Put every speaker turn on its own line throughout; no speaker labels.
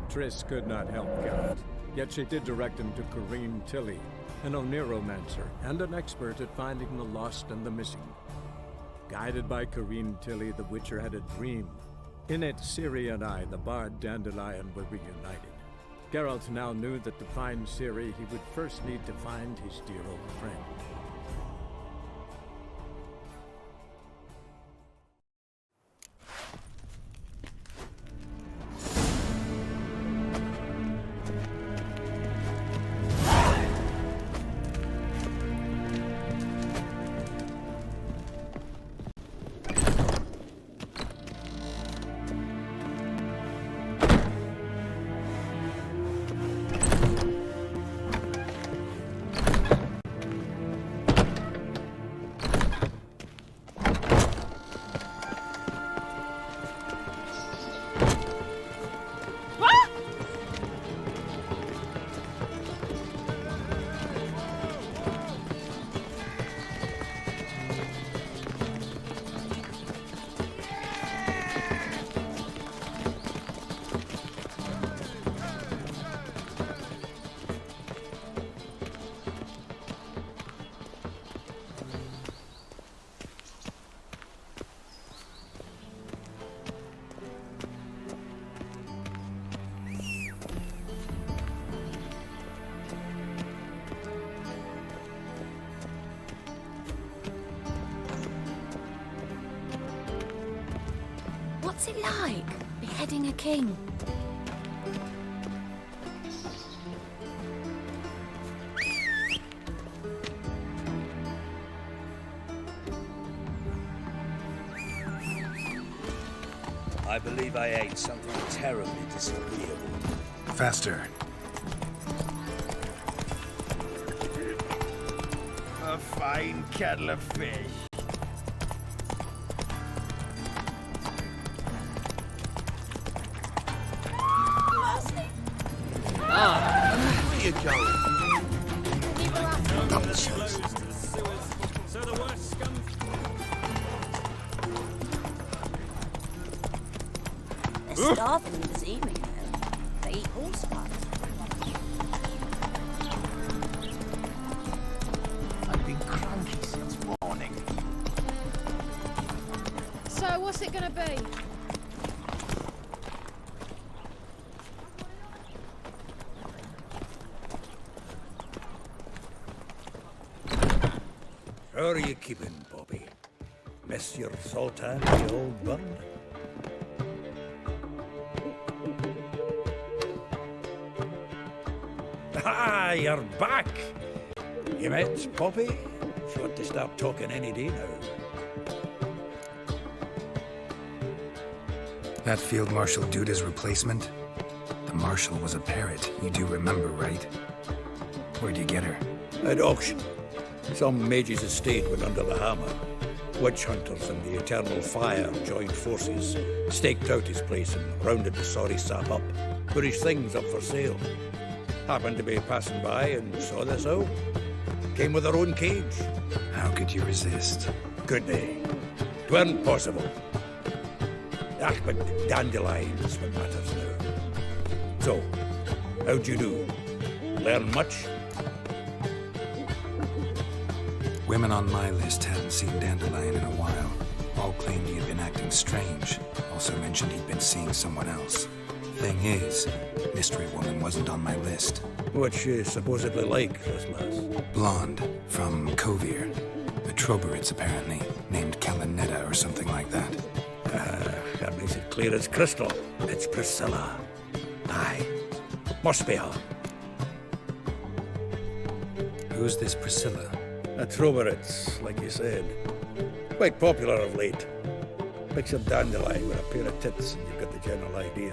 Triss could not help Geralt, yet she did direct him to Corrine Tilly, an Oniromancer and an expert at finding the lost and the missing. Guided by Corrine Tilly, the Witcher had a dream. In it, Ciri and I, the bard Dandelion, were reunited. Geralt now knew that to find Ciri, he would first need to find his dear old friend.
What's it like, beheading a king?
I believe I ate something terribly disagreeable.
Faster.
A fine kettle of fish.
Where you going? Nonsense.
So the worst scum...
They're starving in this evening, though. They eat horse fat.
I've been cranky since morning.
So, what's it gonna be?
How are you keeping, Bobby? Miss your sultan, the old bird? Ah, you're back! You met Poppy? She ought to start talking any day now.
That Field Marshal Duda's replacement? The Marshal was a parrot, you do remember, right? Where'd you get her?
At auction. Some mage's estate went under the hammer. Witch hunters and the Eternal Fire joined forces, staked out his place and rounded the sorry sap up, put his things up for sale. Happened to be passing by and saw this out. Came with her own cage.
How could you resist?
Could they? 'Tweren't possible. Ah, but Dandelion's what matters now. So, how'd you do? Learn much?
Women on my list hadn't seen Dandelion in a while. All claimed he had been acting strange. Also mentioned he'd been seeing someone else. Thing is, Mystery Woman wasn't on my list.
What's she supposedly like, this lass?
Blonde, from Kovir. The Troberids, apparently. Named Kalanetta or something like that.
That makes it clear as crystal. It's Priscilla. Aye. Must be her.
Who's this Priscilla?
A Troberids, like you said. Quite popular of late. Picture Dandelion with a pair of tits and you've got the general idea.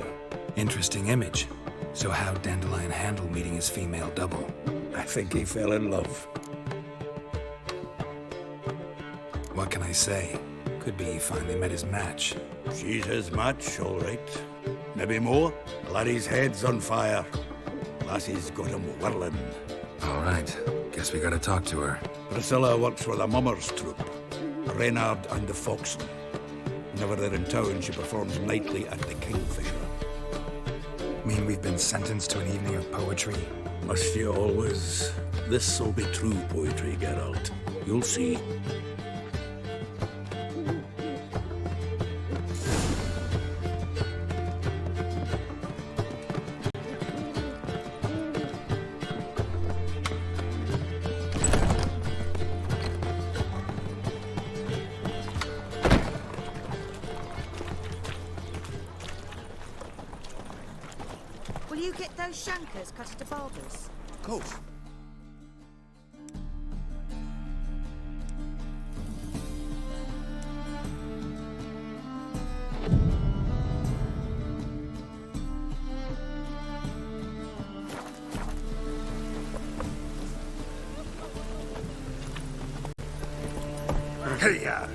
Interesting image. So how'd Dandelion handle meeting his female double?
I think he fell in love.
What can I say? Could be he finally met his match.
She's his match, all right. Maybe more. Laddie's head's on fire. Lassie's got him whirling.
All right. Guess we gotta talk to her.
Priscilla works for the Mummers troupe. Reynard and the Foxen. Whenever they're in town, she performs nightly at the Kingfisher.
Mean we've been sentenced to an evening of poetry?
Must you always? This'll be true poetry, Geralt. You'll see.
Will you get those shankers cut into barbers?
Of course. Hey-ya!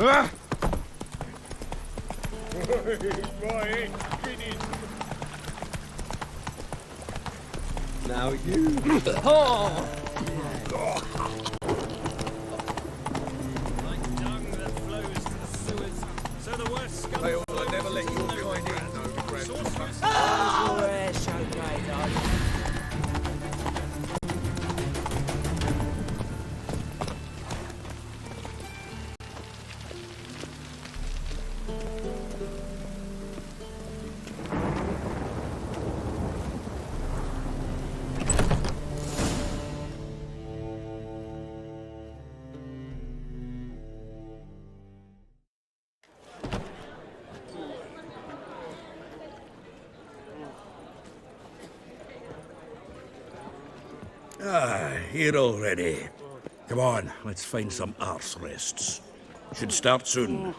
Ah!
Now you.
Here already. Come on, let's find some arse rests. Should start soon.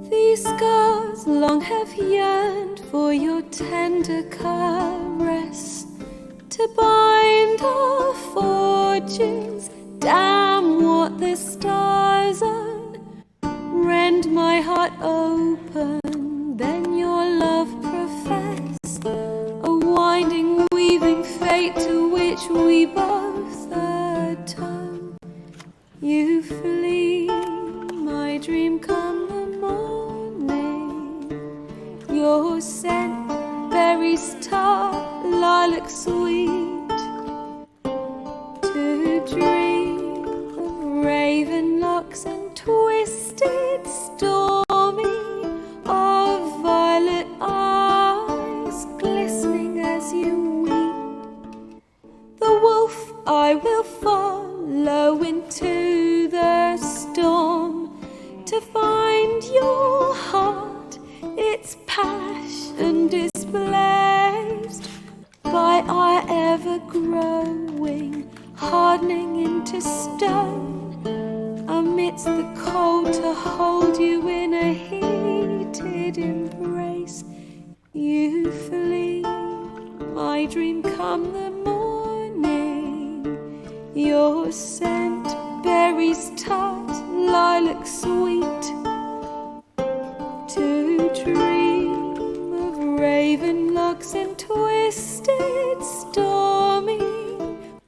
These scars long have yearned for your tender caress, to bind our fortunes. Damn what the stars own. Rend my heart open, then your love profess, a winding, weaving fate to which we both atone. You flee, my dream come the morning. Your scent, berries tart, lilac sweet. To dream of raven locks and twisted stormy, of violet eyes glistening as you weep. The wolf I will follow into the storm, to find your heart, its passion displaced by our ever-growing, hardening into stone, amidst the cold to hold you in a heated embrace. You flee, my dream come the morning, your scent, berries tart, lilac sweet. To dream of raven locks and twisted stormy,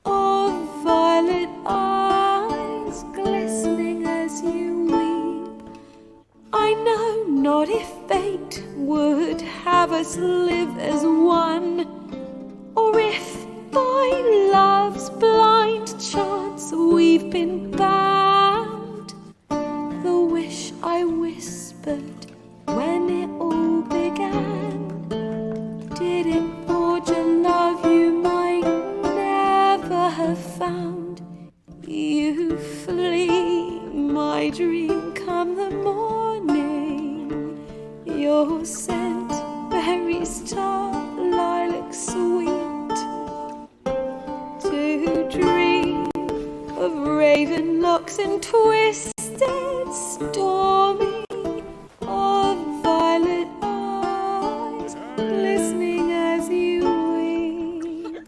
of violet eyes glistening as you weep. I know not if fate would have us live as one, or if by love's blind chance we've been bound. The wish I whispered when it all began. Did it forge a love you might never have found? You flee, my dream, come the morning. Your scent, berry star, lilac sweet. To dream of raven locks and twisted stormy, of violet eyes glistening as you weep.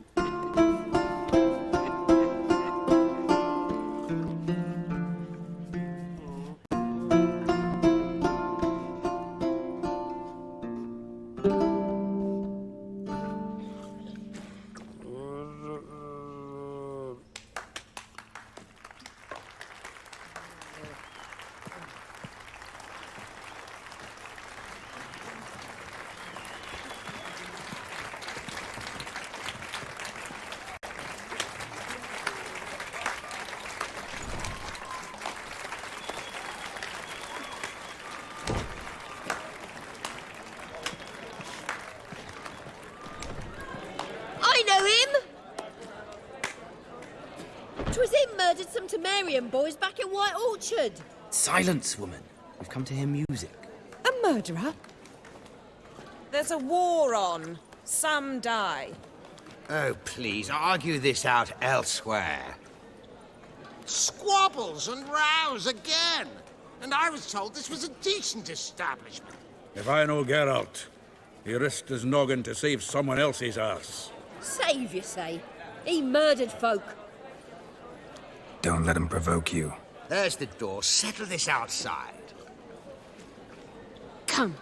I know him! 'Twas him murdered some Temerian boys back in White Orchard.
Silence, woman. We've come to hear music.
A murderer?
There's a war on. Some die.
Oh, please, argue this out elsewhere. Squabbles and rows again! And I was told this was a decent establishment.
If I know Geralt, he risked his noggin to save someone else's arse.
Save, you say? He murdered folk.
Don't let him provoke you.
There's the door. Settle this outside.
Come.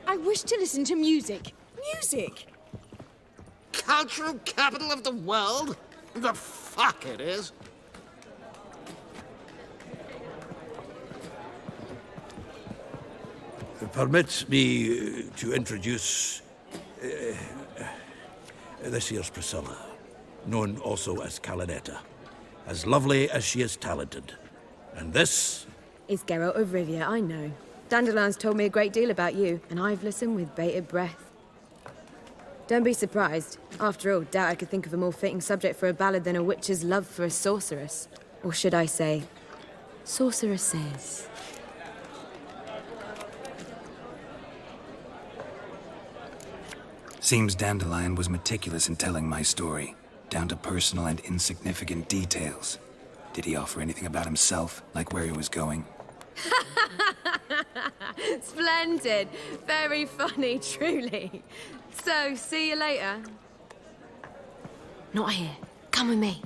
I wish to listen to music.
Music!
Cultural capital of the world? The fuck it is.
Permit me to introduce this here's Priscilla, known also as Calinetta, as lovely as she is talented. And this
It's Geralt of Rivia, I know. Dandelion's told me a great deal about you, and I've listened with bated breath. Don't be surprised. After all, doubt I could think of a more fitting subject for a ballad than a witch's love for a sorceress. Or should I say, sorceresses.
Seems Dandelion was meticulous in telling my story, down to personal and insignificant details. Did he offer anything about himself, like where he was going?
Splendid. Very funny, truly. So, see you later. Not here. Come with me.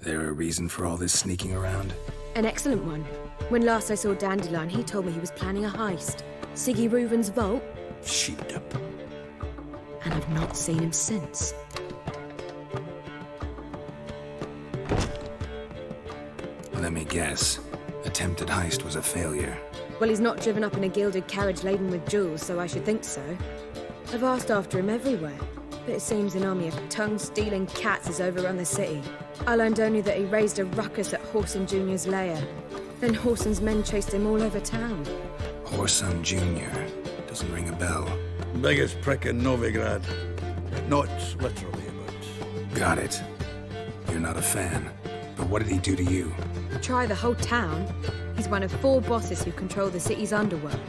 There a reason for all this sneaking around?
An excellent one. When last I saw Dandelion, he told me he was planning a heist. Siggy Reuven's vault.
sheepdip.
And I've not seen him since.
Let me guess. Attempted heist was a failure.
Well, he's not driven up in a gilded carriage laden with jewels, so I should think so. I've asked after him everywhere, but it seems an army of tongue-stealing cats has overrun the city. I learned only that he raised a ruckus at Whoreson Jr.'s lair. Then Whoreson's men chased him all over town.
Whoreson Jr. Doesn't ring a bell.
Biggest prick in Novigrad. Not literally, but...
Got it. You're not a fan. But what did he do to you?
Try the whole town. He's one of 4 bosses who control the city's underworld.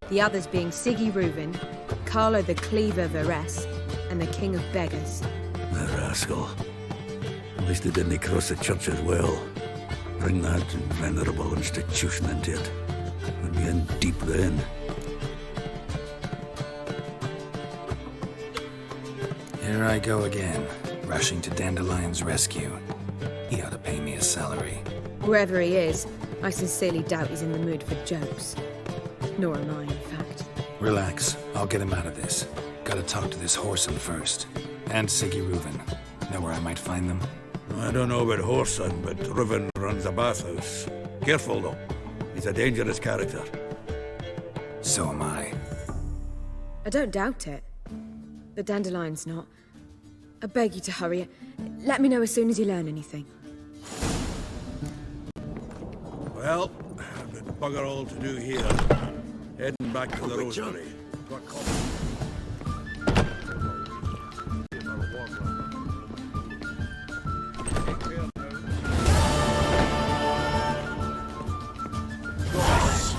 The others being Siggy Reuven, Carlo the Cleaver Varese, and the King of Beggars.
The rascal. At least he didn't cross the church as well. Bring that venerable institution into it. We'd be in deep then.
Here I go again, rushing to Dandelion's rescue. He ought to pay me a salary.
Wherever he is, I sincerely doubt he's in the mood for jokes. Nor am I, in fact.
Relax, I'll get him out of this. Gotta talk to this Whoreson first. And Siggy Reuven. Know where I might find them?
I don't know about Whoreson, but Reuven runs a bathhouse. Careful, though. He's a dangerous character.
So am I.
I don't doubt it. but Dandelion's not. I beg you to hurry. Let me know as soon as you learn anything.
Well, I've got bugger all to do here. Heading back to the Rosemary.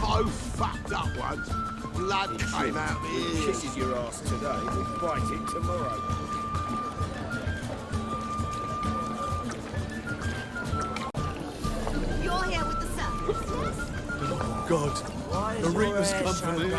So fucked up once. Blood came out of his ears.
Kisses your ass today, we'll bite it tomorrow.
You're here with the circus,
Oh, God. The Reaper's company.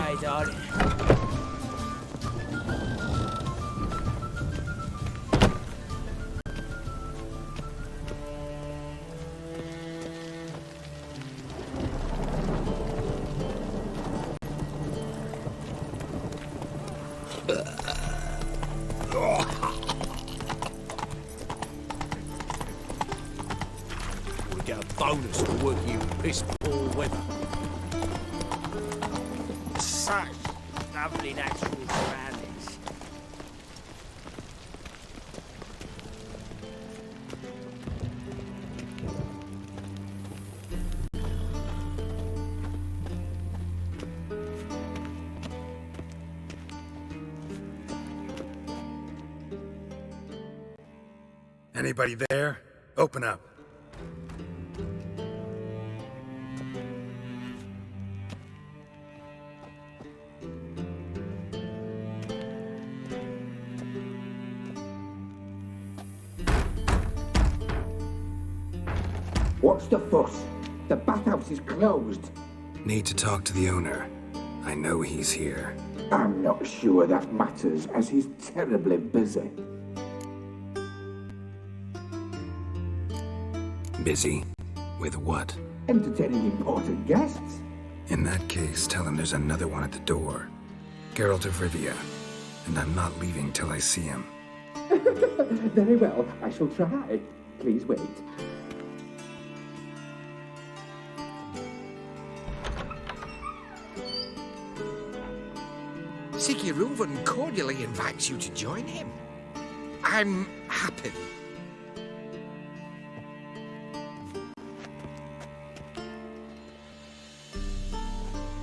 We get a bonus for working in piss poor weather.
Such lovely natural surroundings.
Anybody there? Open up.
What's the fuss? The bathhouse is closed.
Need to talk to the owner. I know he's here.
I'm not sure that matters, as he's terribly busy.
Busy? With what?
Entertaining important guests.
In that case, tell him there's another one at the door. Geralt of Rivia. And I'm not leaving till I see him.
Very well, I shall try. Please wait.
Siggy Reuven cordially invites you to join him. I'm happy.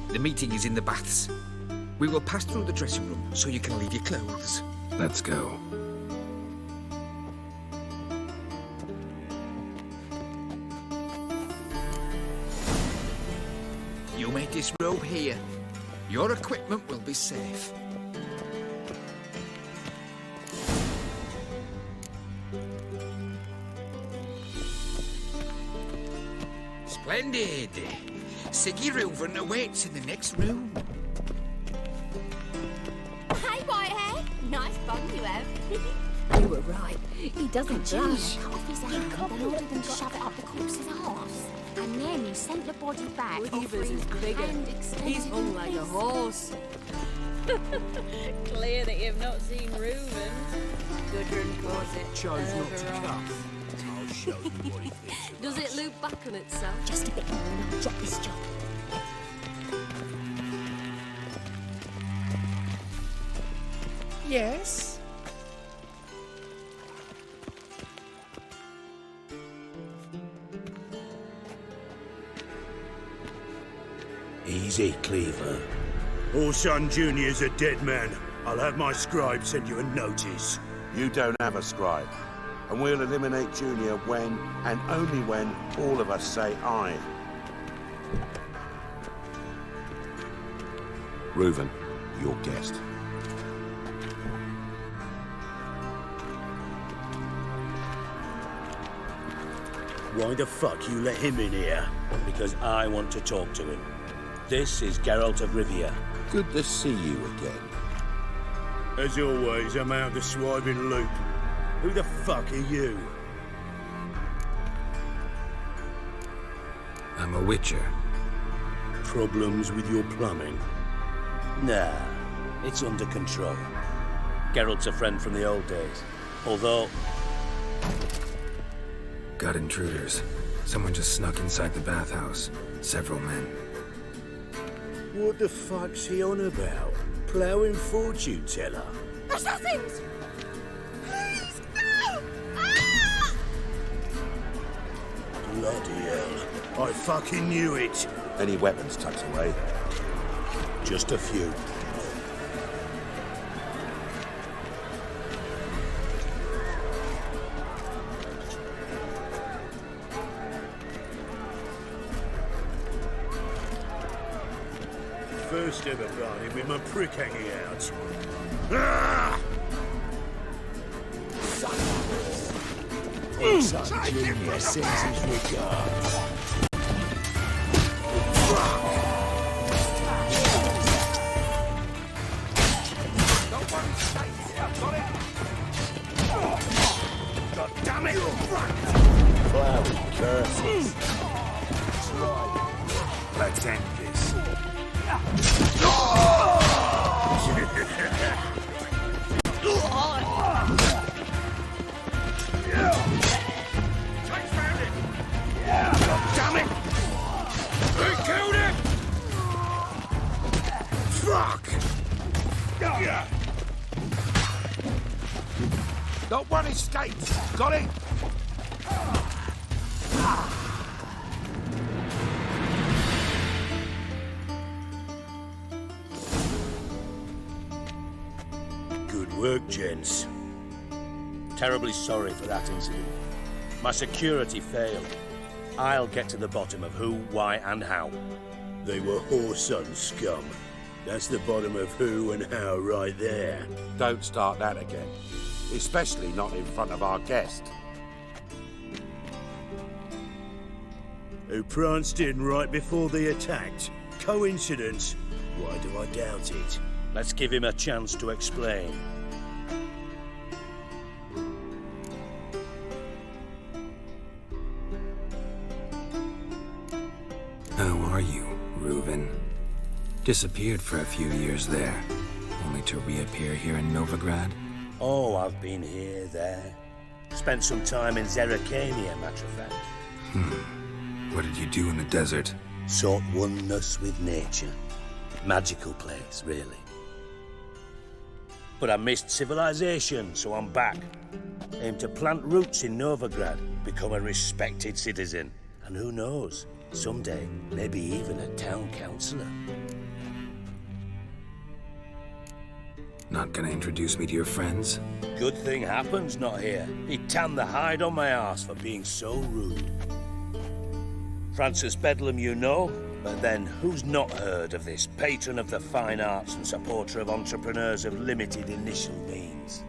The meeting is in the baths. We will pass through the dressing room so you can leave your clothes.
Let's go.
You may disrobe here. Your equipment will be safe. Splendid! Siggy Reuven awaits in the next room.
Hey, Whitehair. Nice bum you have.
You were right. He doesn't blush.
Cut off his hand, then ordered them to shove it up the corpse's arse. And then he sent the body back.
He's hung like a horse. Clear that you've not seen Reuven. Gudrun calls it
Chose not to
overall.
cuff. I'll show you what he thinks.
Does it loop back on itself?
Just a bit more and I'll drop this job.
Yes?
Easy, Cleaver. Orson Jr.'s a dead man. I'll have my scribe send you a notice.
You don't have a scribe. And we'll eliminate Junior when, and only when, all of us say aye. Reuven, your guest.
Why the fuck you let him in here? Because I want to talk to him. This is Geralt of Rivia.
Good to see you again.
As always, I'm out the swiving loop. Who the fuck are you?
I'm a witcher.
Problems with your plumbing? Nah, it's under control. Geralt's a friend from the old days. Although...
Got intruders. Someone just snuck inside the bathhouse. Several men.
What the fuck's he on about? Ploughing fortune teller?
Assassins! Please, no! Ah!
Bloody hell. I fucking knew it.
Any weapons tucked away?
Just a few. First ever party with my prick hanging out. Ah!
Son Junior sends his regards.
God damn it!
Cloudy curses.
Let's end this.
Damn it! We killed him! Fuck!
Not one escapes! Got it?
Good work, gents. Terribly sorry for that incident. My security failed. I'll get to the bottom of who, why, and how. They were Whoreson scum. That's the bottom of who and how right there.
Don't start that again. Especially not in front of our guest.
Who pranced in right before they attacked. Coincidence? Why do I doubt it? Let's give him a chance to explain.
How are you, Reuven? Disappeared for a few years there, only to reappear here in Novigrad?
Oh, I've been here, there. Spent some time in Zerrikania, matter of fact.
What did you do in the desert?
Sought oneness with nature. Magical place, really. But I missed civilization, so I'm back. Aim to plant roots in Novigrad, become a respected citizen. And who knows, someday, maybe even a town councillor.
Not gonna introduce me to your friends?
Good thing happens not here. He tanned the hide on my arse for being so rude. Francis Bedlam you know, but then who's not heard of this patron of the fine arts and supporter of entrepreneurs of limited initial means?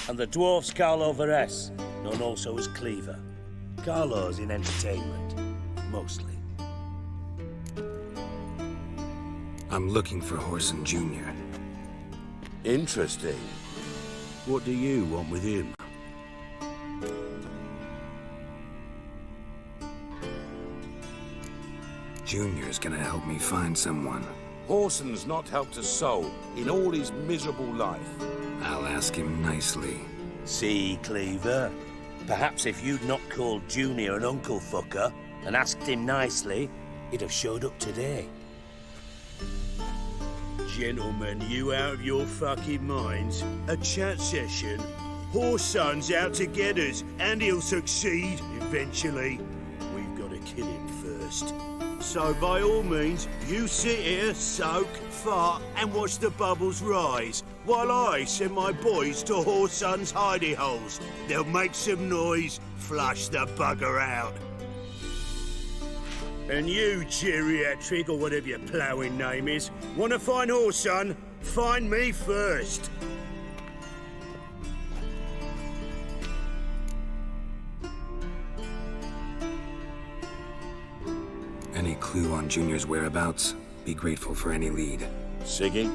And the dwarf's Carlo Veres, known also as Cleaver. Carlo's in entertainment, mostly.
I'm looking for Whoreson Jr.
Interesting.
What do you want with him?
Junior's gonna help me find someone.
Whoreson's not helped a soul in all his miserable life.
I'll ask him nicely.
See, Cleaver? Perhaps if you'd not called Junior an uncle fucker and asked him nicely, he'd have showed up today. Gentlemen, you out of your fucking minds? A chat session? Whoreson's out to get us, and he'll succeed eventually. We've got to kill him first. So by all means, you sit here, soak, fart, and watch the bubbles rise, while I send my boys to Whoreson's hidey holes. They'll make some noise, flush the bugger out. And you, geriatric, or whatever your ploughing name is, want to find Whoreson? Find me first.
Any clue on Junior's whereabouts? Be grateful for any lead.
Siggy?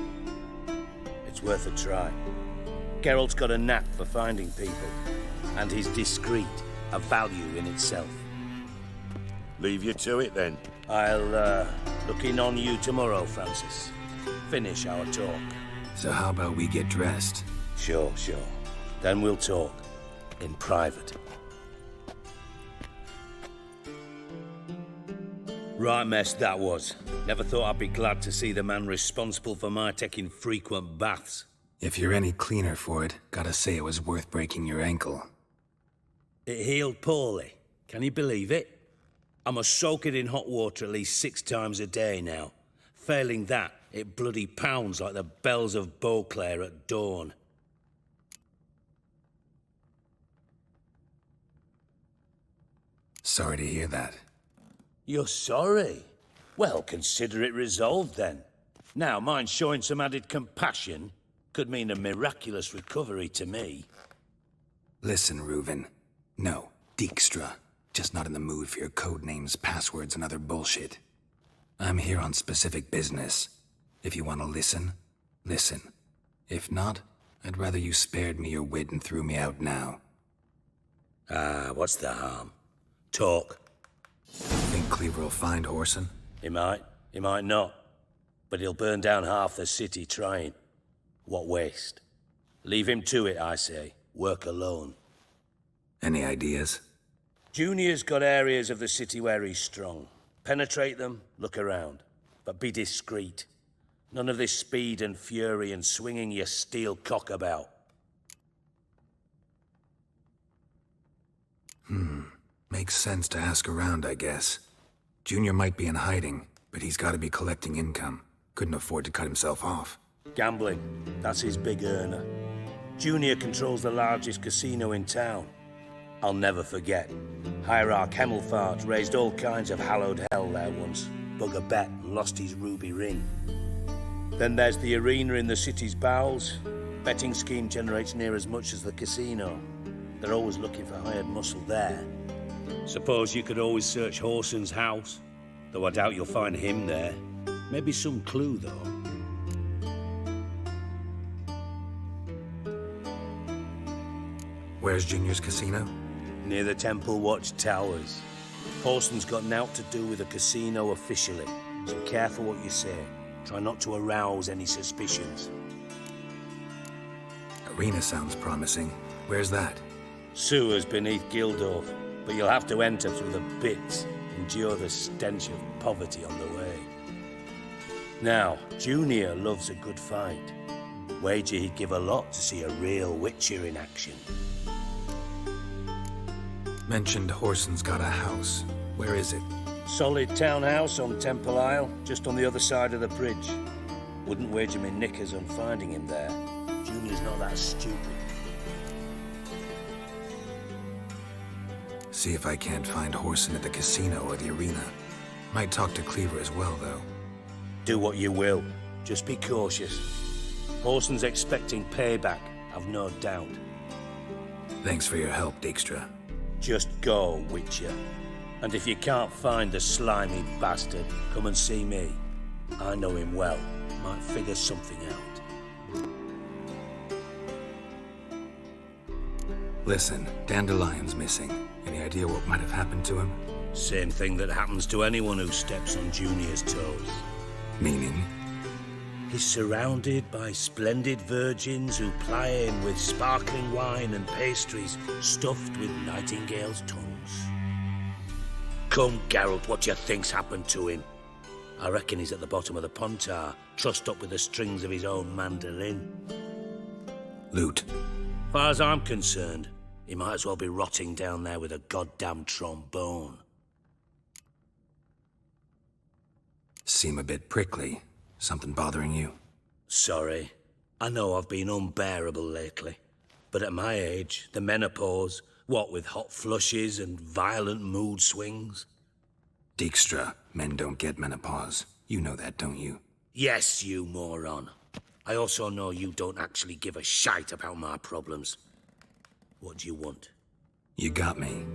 It's worth a try. Geralt's got a knack for finding people, and he's discreet, a value in itself.
Leave you to it, then.
I'll, look in on you tomorrow, Francis. Finish our talk.
So how about we get dressed?
Sure. Then we'll talk. In private. Right mess that was. Never thought I'd be glad to see the man responsible for my taking frequent baths.
If you're any cleaner for it, gotta say it was worth breaking your ankle.
It healed poorly. Can you believe it? I must soak it in hot water at least 6 times a day now. Failing that, it bloody pounds like the bells of Beauclair at dawn.
Sorry to hear that.
You're sorry? Well, consider it resolved then. Now, mind showing some added compassion could mean a miraculous recovery to me.
Listen, Reuven. No, Dijkstra. Just not in the mood for your code names, passwords, and other bullshit. I'm here on specific business. If you want to listen, listen. If not, I'd rather you spared me your wit and threw me out now.
What's the harm? Talk.
Think Cleaver will find Whoreson?
He might not. But he'll burn down half the city trying. What waste? Leave him to it, I say. Work alone.
Any ideas?
Junior's got areas of the city where he's strong. Penetrate them, look around. But be discreet. None of this speed and fury and swinging your steel cock about.
Makes sense to ask around, I guess. Junior might be in hiding, but he's got to be collecting income. Couldn't afford to cut himself off.
Gambling. That's his big earner. Junior controls the largest casino in town. I'll never forget. Hierarch Hemmelfart raised all kinds of hallowed hell there once. Bug a bet and lost his ruby ring. Then there's the arena in the city's bowels. Betting scheme generates near as much as the casino. They're always looking for hired muscle there. Suppose you could always search Whoreson's house. Though I doubt you'll find him there. Maybe some clue, though.
Where's Junior's casino?
Near the Temple Watch Towers. Whoreson's got naught to do with the casino officially, so careful what you say. Try not to arouse any suspicions.
Arena sounds promising. Where's that?
Sewers beneath Gildorf, but you'll have to enter through the pits, endure the stench of poverty on the way. Now, Junior loves a good fight. Wager he'd give a lot to see a real Witcher in action.
Mentioned Whoreson's got a house. Where is it?
Solid townhouse on Temple Isle, just on the other side of the bridge. Wouldn't wager me knickers on finding him there. Junior's not that stupid.
See if I can't find Whoreson at the casino or the arena. Might talk to Cleaver as well, though.
Do what you will. Just be cautious. Whoreson's expecting payback, I've no doubt.
Thanks for your help, Dijkstra.
Just go, Witcher. And if you can't find the slimy bastard, come and see me. I know him well. Might figure something out.
Listen, Dandelion's missing. Any idea what might have happened to him?
Same thing that happens to anyone who steps on Junior's toes.
Meaning?
He's surrounded by splendid virgins who ply him with sparkling wine and pastries stuffed with nightingales' tongues. Come, Geralt, what do you think's happened to him? I reckon he's at the bottom of the Pontar, trussed up with the strings of his own mandolin.
Loot.
Far as I'm concerned, he might as well be rotting down there with a goddamn trombone.
Seem a bit prickly. Something bothering you?
Sorry. I know I've been unbearable lately. But at my age, the menopause, what with hot flushes and violent mood swings?
Dijkstra, men don't get menopause. You know that, don't you?
Yes, you moron. I also know you don't actually give a shite about my problems. What do you want?
You got me.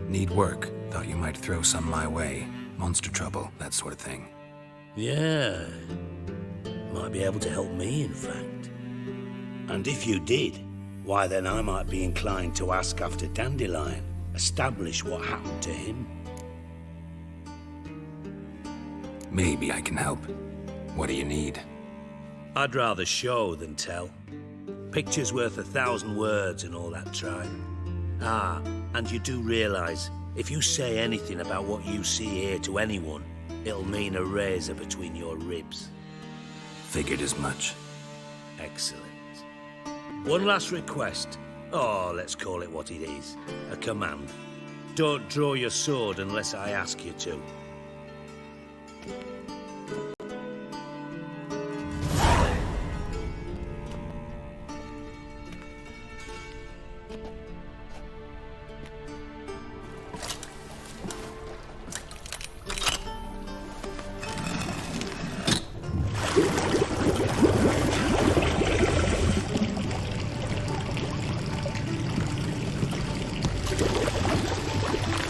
Need work. Thought you might throw some my way. Monster trouble, that sort of thing.
Yeah. Might be able to help me, in fact. And if you did, why then I might be inclined to ask after Dandelion, establish what happened to him.
Maybe I can help. What do you need?
I'd rather show than tell. Picture's worth 1,000 words and all that tribe. Ah, and you do realize, if you say anything about what you see here to anyone, it'll mean a razor between your ribs.
Figured as much.
Excellent. One last request. Oh, let's call it what it is. A command. Don't draw your sword unless I ask you to.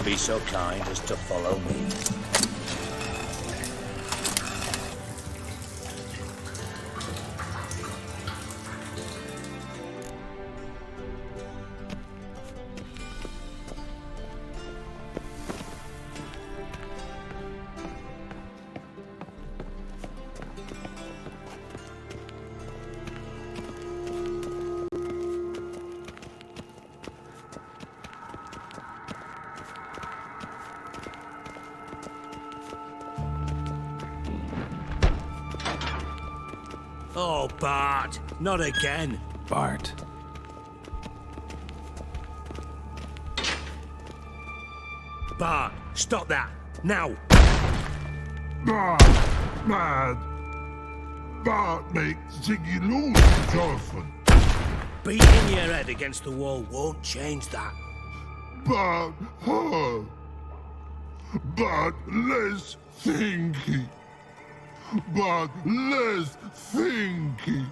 Be so kind as to follow me.
Oh, Bart, not again.
Bart.
Bart, stop that, now.
Bart, mad. Bart make Ziggy lose, Thorfinn.
Beating your head against the wall won't change that.
Bart, huh? Bart, less thinky. But less thinky.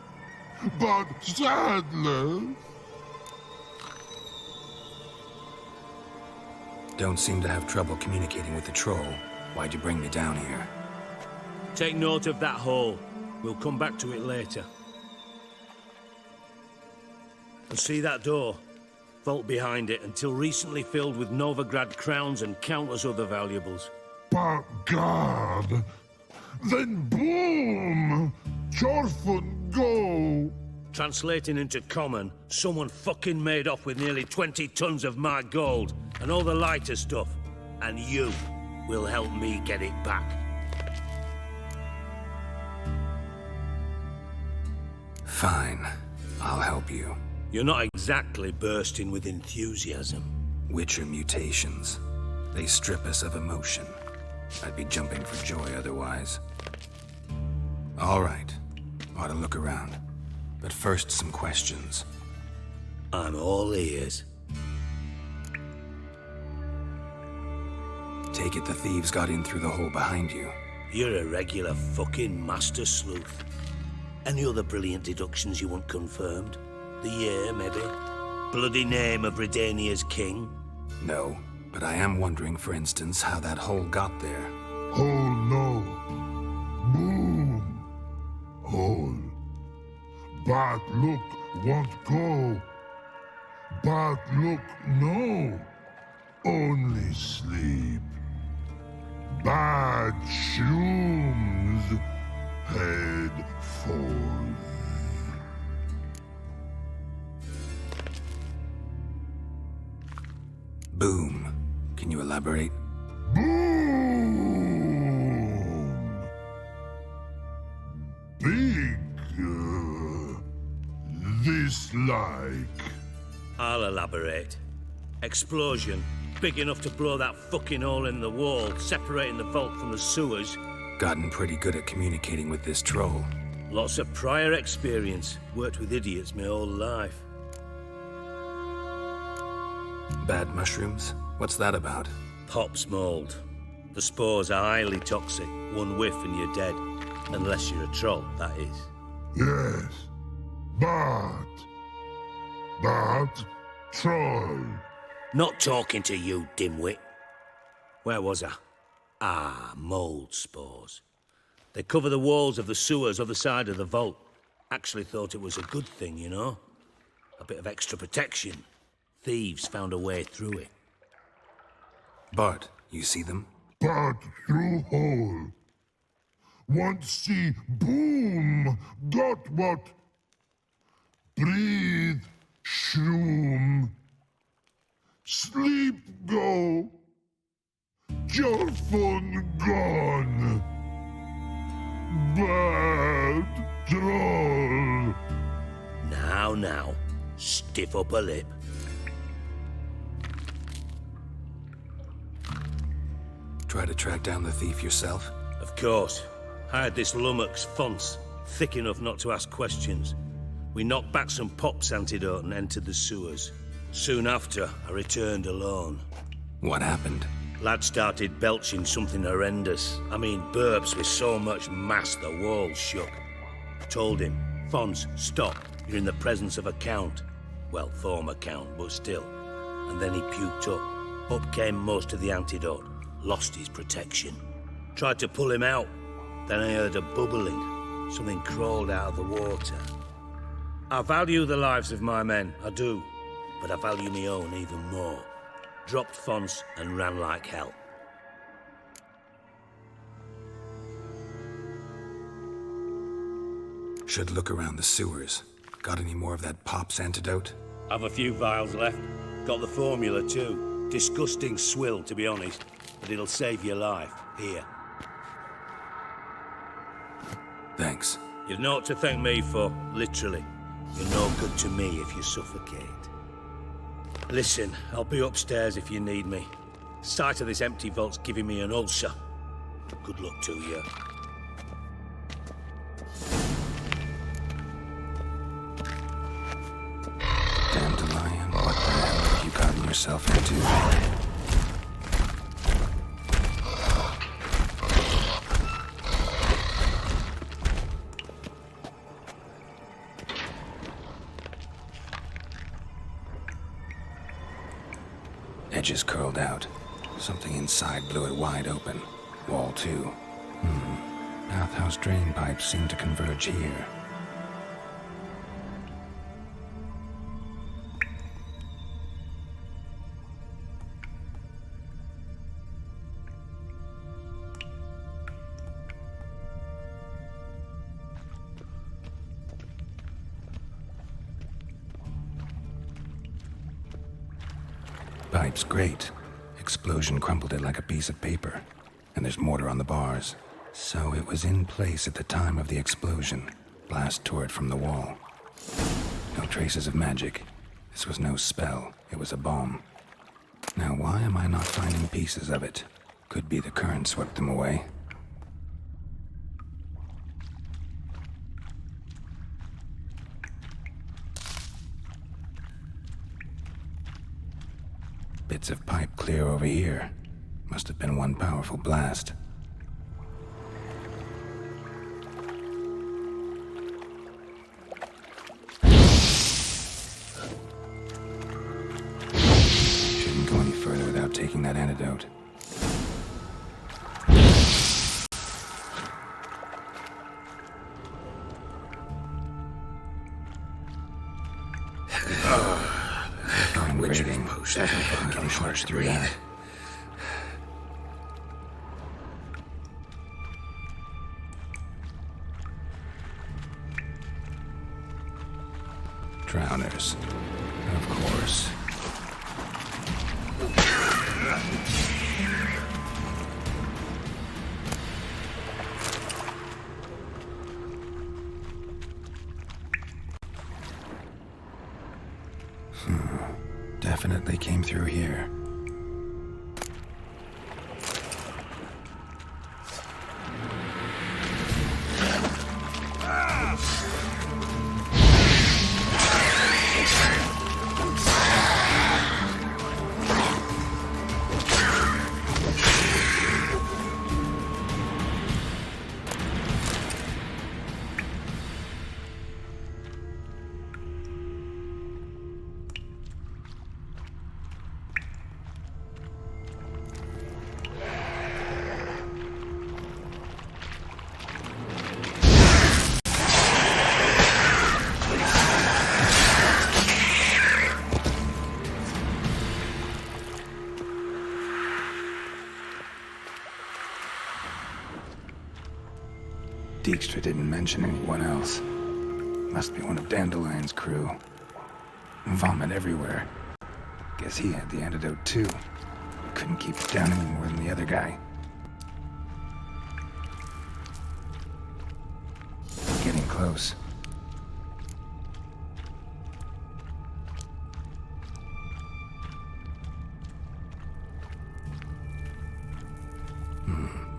But sadler.
Don't seem to have trouble communicating with the troll. Why'd you bring me down here?
Take note of that hole. We'll come back to it later. And see that door? Vault behind it, until recently filled with Novigrad crowns and countless other valuables.
But God. Then boom! Thorfinn go!
Translating into common, someone fucking made off with nearly 20 tons of my gold and all the lighter stuff. And you will help me get it back.
Fine. I'll help you.
You're not exactly bursting with enthusiasm.
Witcher mutations. They strip us of emotion. I'd be jumping for joy otherwise. All right. Ought to look around. But first, some questions.
I'm all ears.
Take it the thieves got in through the hole behind you.
You're a regular fucking master sleuth. Any other brilliant deductions you want confirmed? The year, maybe? Bloody name of Redania's king?
No, but I am wondering, for instance, how that hole got there.
Hole no. Boom. Hole. But look, won't go. But look, no. Only sleep. Bad shrooms. Head falls.
Boom. Can you elaborate?
Boom! Big. This like.
I'll elaborate. Explosion. Big enough to blow that fucking hole in the wall, separating the vault from the sewers.
Gotten pretty good at communicating with this troll.
Lots of prior experience. Worked with idiots my whole life.
Bad mushrooms? What's that about?
Pops mold. The spores are highly toxic. One whiff and you're dead. Unless you're a troll, that is.
Yes. But troll.
Not talking to you, dimwit. Where was I? Ah, mold spores. They cover the walls of the sewers other side of the vault. Actually thought it was a good thing, you know? A bit of extra protection. Thieves found a way through it.
Bart, you see them?
But through hole. Want see boom. Got what? Breathe. Shroom. Sleep go. Your phone gone. Bad troll.
Now. Stiff upper lip.
Try to track down the thief yourself?
Of course. I had this lummox, Fonce, thick enough not to ask questions. We knocked back some Pop's antidote and entered the sewers. Soon after, I returned alone.
What happened?
Lad started belching something horrendous. I mean, burps with so much mass the walls shook. Told him, Fonce, stop. You're in the presence of a count. Well, former count, but still. And then he puked up. Up came most of the antidote. Lost his protection. Tried to pull him out. Then I heard a bubbling. Something crawled out of the water. I value the lives of my men, I do. But I value my own even more. Dropped Fonce and ran like hell.
Should look around the sewers. Got any more of that Pop's antidote?
Have a few vials left. Got the formula too. Disgusting swill, to be honest. But it'll save your life. Here.
Thanks.
You've naught to thank me for, literally. You're no good to me if you suffocate. Listen, I'll be upstairs if you need me. Sight of this empty vault's giving me an ulcer. Good luck to you.
Dandelion, what the hell have you gotten yourself into? Edges curled out. Something inside blew it wide open. Wall too. Bathhouse drain pipes seem to converge here. Pipe's great. Explosion crumpled it like a piece of paper. And there's mortar on the bars. So it was in place at the time of the explosion. Blast tore it from the wall. No traces of magic. This was no spell. It was a bomb. Now why am I not finding pieces of it? Could be the current swept them away. Bits of pipe clear over here. Must have been one powerful blast. Shouldn't go any further without taking that antidote.
Witching potion.
Getting charged through that. Drowners. Of course. Definitely came through here. Dijkstra didn't mention anyone else. Must be one of Dandelion's crew. Vomit everywhere. Guess he had the antidote too. Couldn't keep it down any more than the other guy. Getting close.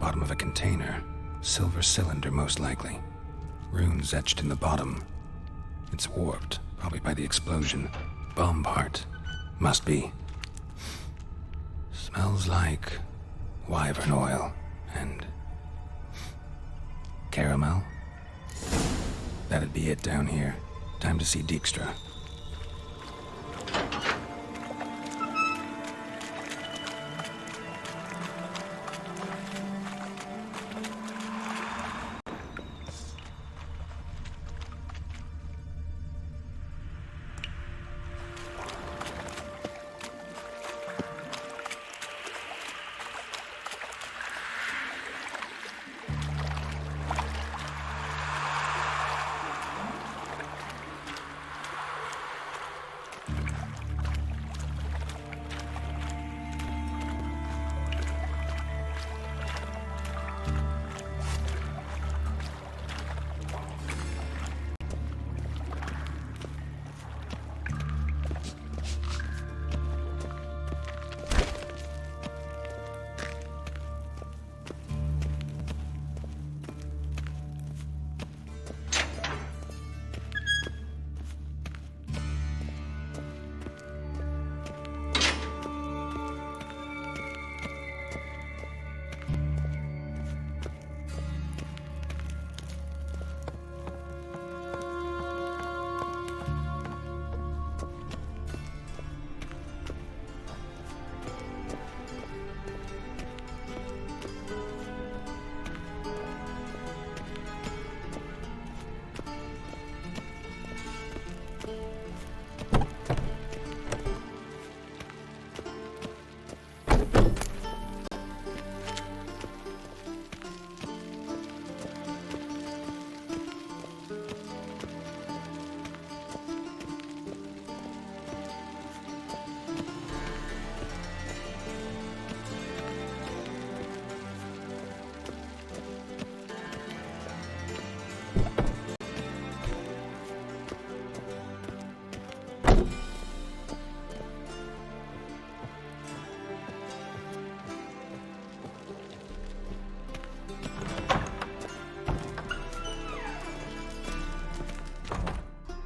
Bottom of a container. Silver cylinder, most likely. Runes etched in the bottom. It's warped, probably by the explosion. Bomb part. Must be. Smells like wyvern oil and caramel. That'd be it down here. Time to see Dijkstra.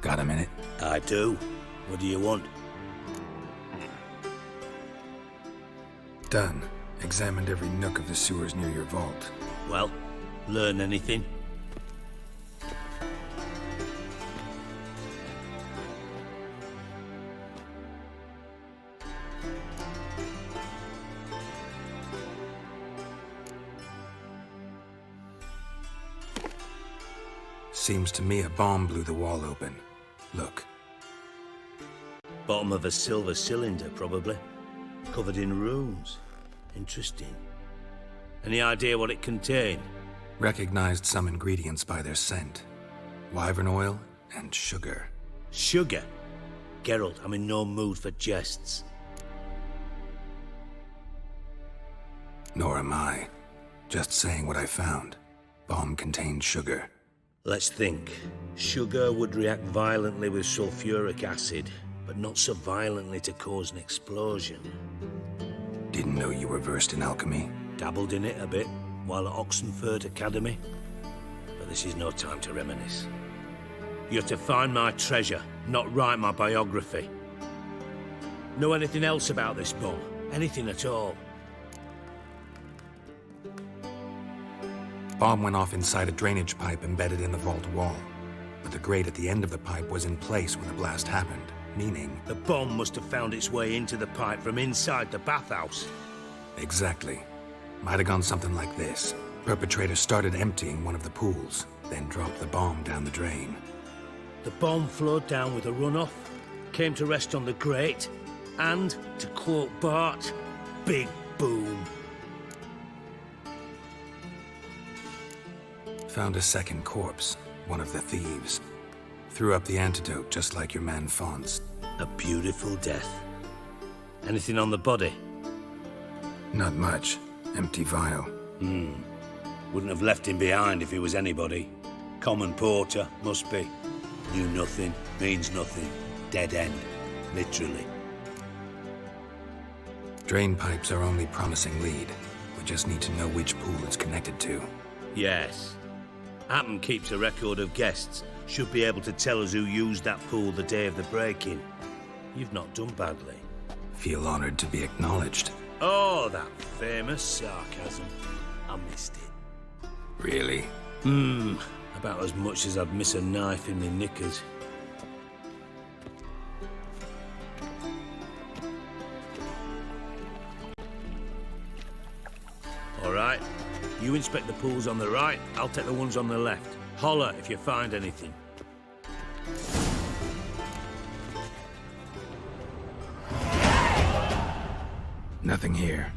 Got a minute?
I do. What do you want?
Done. Examined every nook of the sewers near your vault.
Well, learn anything?
Seems to me a bomb blew the wall open. Look.
Bottom of a silver cylinder, probably. Covered in runes. Interesting. Any idea what it contained?
Recognized some ingredients by their scent. Wyvern oil and sugar.
Sugar? Geralt, I'm in no mood for jests.
Nor am I. Just saying what I found. Bomb contained sugar.
Let's think. Sugar would react violently with sulfuric acid, but not so violently to cause an explosion.
Didn't know you were versed in alchemy.
Dabbled in it a bit, while at Oxenford Academy. But this is no time to reminisce. You're to find my treasure, not write my biography. Know anything else about this bomb? Anything at all?
Bomb went off inside a drainage pipe embedded in the vault wall. But the grate at the end of the pipe was in place when the blast happened, meaning...
The bomb must have found its way into the pipe from inside the bathhouse.
Exactly. Might have gone something like this. Perpetrator started emptying one of the pools, then dropped the bomb down the drain.
The bomb flowed down with a runoff, came to rest on the grate, and, to quote Bart, big boom.
Found a second corpse, one of the thieves. Threw up the antidote just like your man Fonz.
A beautiful death. Anything on the body?
Not much. Empty vial.
Wouldn't have left him behind if he was anybody. Common porter, must be. Knew nothing, means nothing. Dead end. Literally.
Drain pipes are only promising lead. Just need to know which pool it's connected to.
Yes. Hammond keeps a record of guests. Should be able to tell us who used that pool the day of the break-in. You've not done badly.
Feel honored to be acknowledged.
Oh, that famous sarcasm. I missed it.
Really?
About as much as I'd miss a knife in my knickers. All right. You inspect the pools on the right, I'll take the ones on the left. Holler if you find anything.
Nothing here.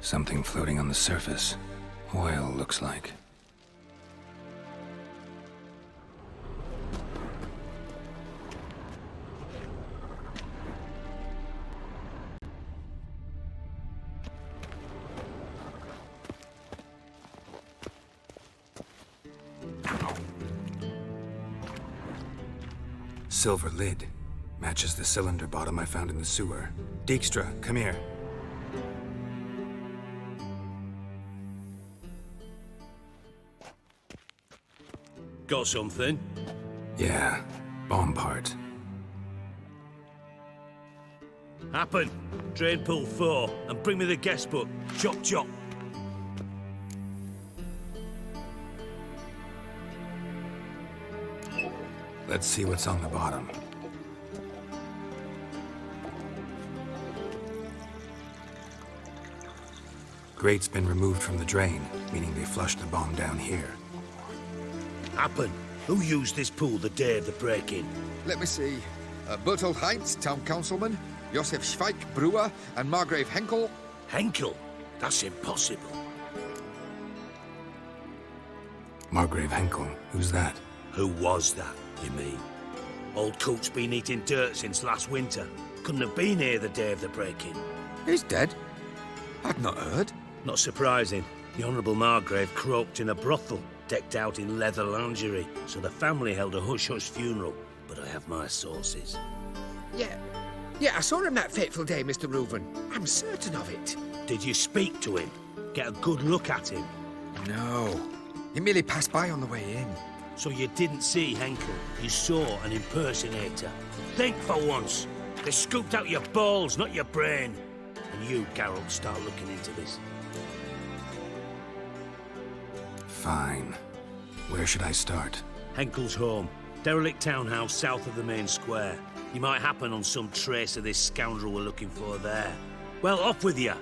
Something floating on the surface. Oil, looks like. Silver lid. Matches the cylinder bottom I found in the sewer. Dijkstra, come here.
Got something?
Yeah, bomb part.
Happen. Drain pool 4, and bring me the guest book. Chop chop.
Let's see what's on the bottom. Grate's been removed from the drain, meaning they flushed the bomb down here.
Happen. Who used this pool the day of the break-in?
Let me see. Bertolt Heinz, town councilman, Josef Schweik, brewer, and Margrave Henkel.
Henkel? That's impossible.
Margrave Henkel? Who's that?
Who was that, you mean? Old Coot's been eating dirt since last winter. Couldn't have been here the day of the break-in.
He's dead? I'd not heard.
Not surprising. The Honourable Margrave croaked in a brothel, decked out in leather lingerie, so the family held a hush-hush funeral. But I have my sources.
Yeah, I saw him that fateful day, Mr. Reuven. I'm certain of it.
Did you speak to him? Get a good look at him?
No. He merely passed by on the way in.
So you didn't see Henkel, you saw an impersonator. Think for once. They scooped out your balls, not your brain. And you, Geralt, start looking into this.
Fine. Where should I start?
Henkel's home. Derelict townhouse south of the main square. You might happen on some trace of this scoundrel we're looking for there. Well, off with you.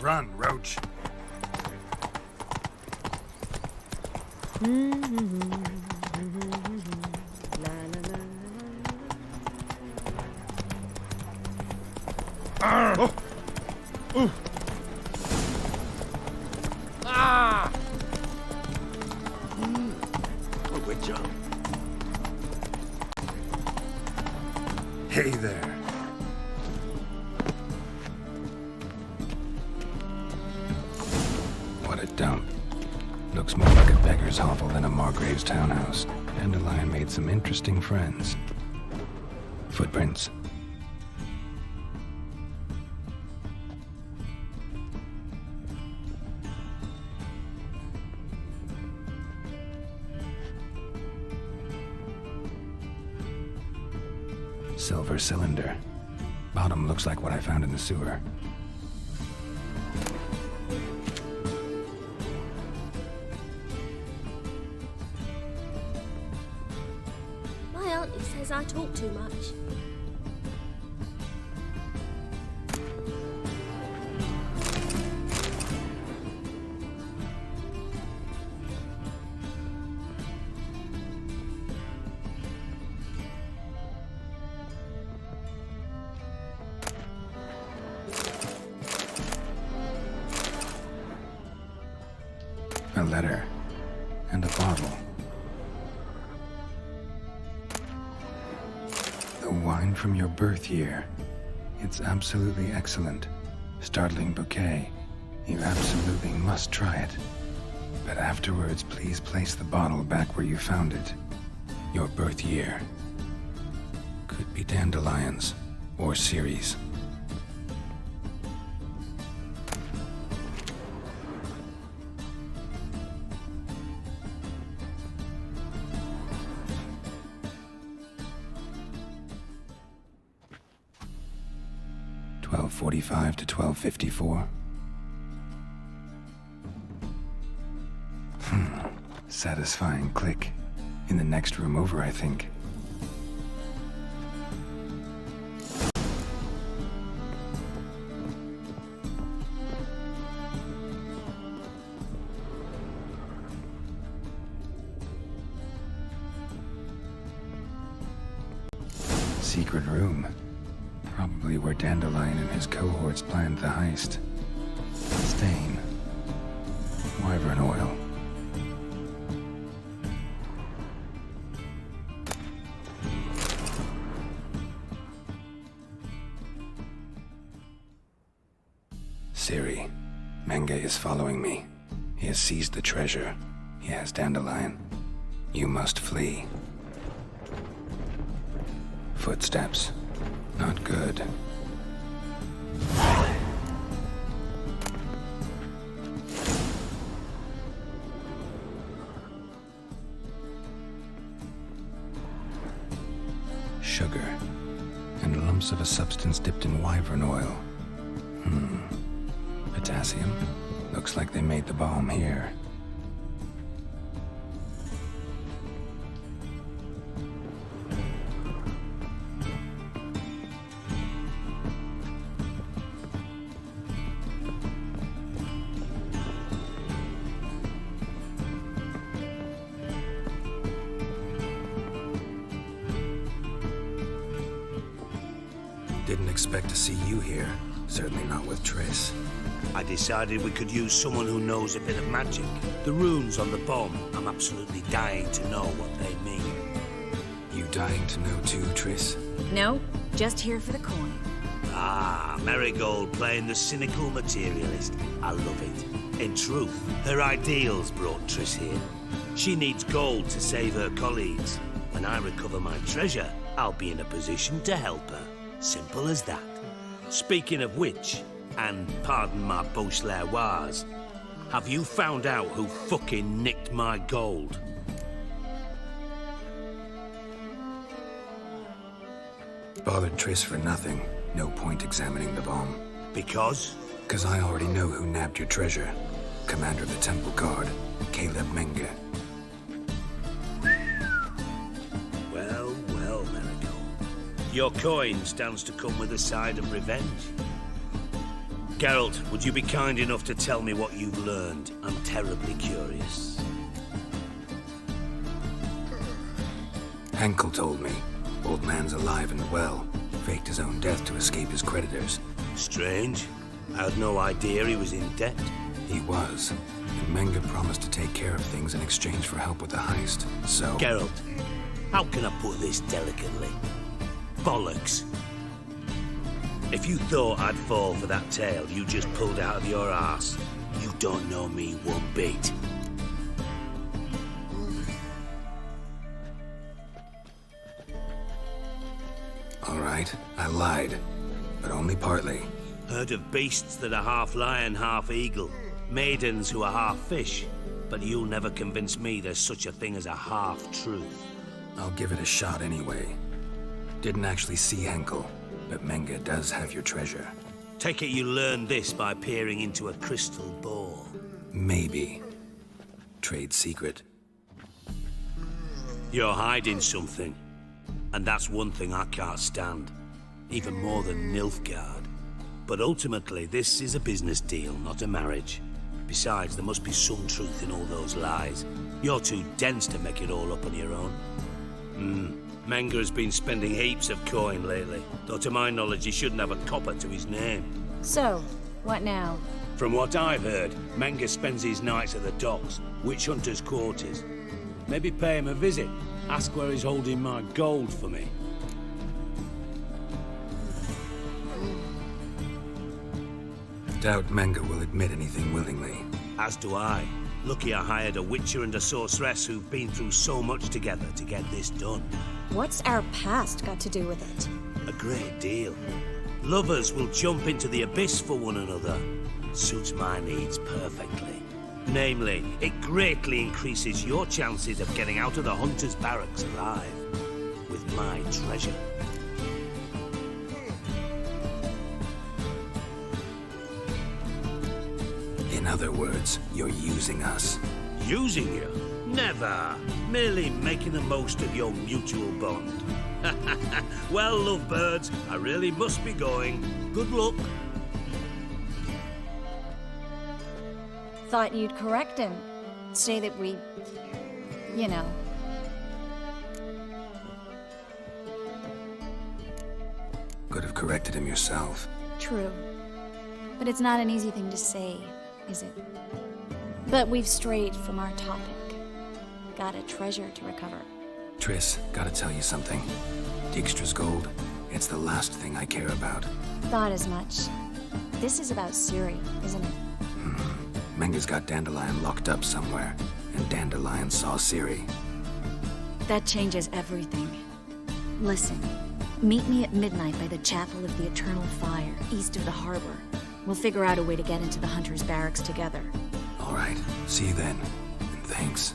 Run, Roach.
Oh. Ah!
A witcher.
Hey there. What a dump. Looks more like a beggar's hovel than a Margrave's townhouse. Dandelion made some interesting friends. Footprints. Silver cylinder. Bottom looks like what I found in the sewer.
Why aren't
He says I talk too much.
A letter. And a bottle. The wine from your birth year. It's absolutely excellent. Startling bouquet. You absolutely must try it. But afterwards, please place the bottle back where you found it. Your birth year. Could be dandelions. Or Ceres. .45 to 12:54. Satisfying click. In the next room over, I think. Secret room. Probably where Dandelion and his cohorts planned the heist. Stain. Wyvern oil. Ciri. Menge is following me. He has seized the treasure. He has Dandelion. You must flee. Footsteps. Not good. Sugar. And lumps of a substance dipped in wyvern oil. Potassium? Looks like they made the bomb here. Didn't expect to see you here. Certainly not with Triss.
I decided we could use someone who knows a bit of magic. The runes on the bomb, I'm absolutely dying to know what they mean.
You dying to know too, Triss?
No, just here for the coin.
Ah, Marigold playing the cynical materialist. I love it. In truth, her ideals brought Triss here. She needs gold to save her colleagues. When I recover my treasure, I'll be in a position to help her. Simple as that. Speaking of which, and pardon my Beauclervoise, have you found out who fucking nicked my gold?
Bothered Triss for nothing. No point examining the bomb.
Because?
Because I already know who nabbed your treasure. Commander of the Temple Guard, Caleb Menge.
Well, well, Marigold. Your coin stands to come with a side of revenge. Geralt, would you be kind enough to tell me what you've learned? I'm terribly curious.
Henkel told me. Old man's alive and well. Faked his own death to escape his creditors.
Strange. I had no idea he was in debt.
He was. And Menge promised to take care of things in exchange for help with the heist. So...
Geralt, how can I put this delicately? Bollocks. If you thought I'd fall for that tale you just pulled out of your arse, you don't know me one bit.
All right, I lied. But only partly.
Heard of beasts that are half lion, half eagle. Maidens who are half fish. But you'll never convince me there's such a thing as a half-truth.
I'll give it a shot anyway. Didn't actually see Henkel, but Menge does have your treasure.
Take it you learned this by peering into a crystal ball.
Maybe. Trade secret.
You're hiding something. And that's one thing I can't stand. Even more than Nilfgaard. But ultimately, this is a business deal, not a marriage. Besides, there must be some truth in all those lies. You're too dense to make it all up on your own. Menger's been spending heaps of coin lately, though to my knowledge he shouldn't have a copper to his name.
So, what now?
From what I've heard, Menger spends his nights at the docks, witch hunters' quarters. Maybe pay him a visit. Ask where he's holding my gold for me.
Doubt Menger will admit anything willingly.
As do I. Lucky I hired a witcher and a sorceress who've been through so much together to get this done.
What's our past got to do with it?
A great deal. Lovers will jump into the abyss for one another. Suits my needs perfectly. Namely, it greatly increases your chances of getting out of the hunter's barracks alive. With my treasure.
In other words, you're using us.
Using you? Never. Merely making the most of your mutual bond. Well, lovebirds, I really must be going. Good luck.
Thought you'd correct him. Say that we... you know.
Could have corrected him yourself.
True. But it's not an easy thing to say, is it? But we've strayed from our topic. Got a treasure to recover.
Triss, gotta tell you something. Dijkstra's gold, it's the last thing I care about.
Thought as much. This is about Ciri, isn't it?
Menger's got Dandelion locked up somewhere, and Dandelion saw Ciri.
That changes everything. Listen, meet me at midnight by the Chapel of the Eternal Fire, east of the harbor. We'll figure out a way to get into the Hunter's barracks together.
All right, see you then, and thanks.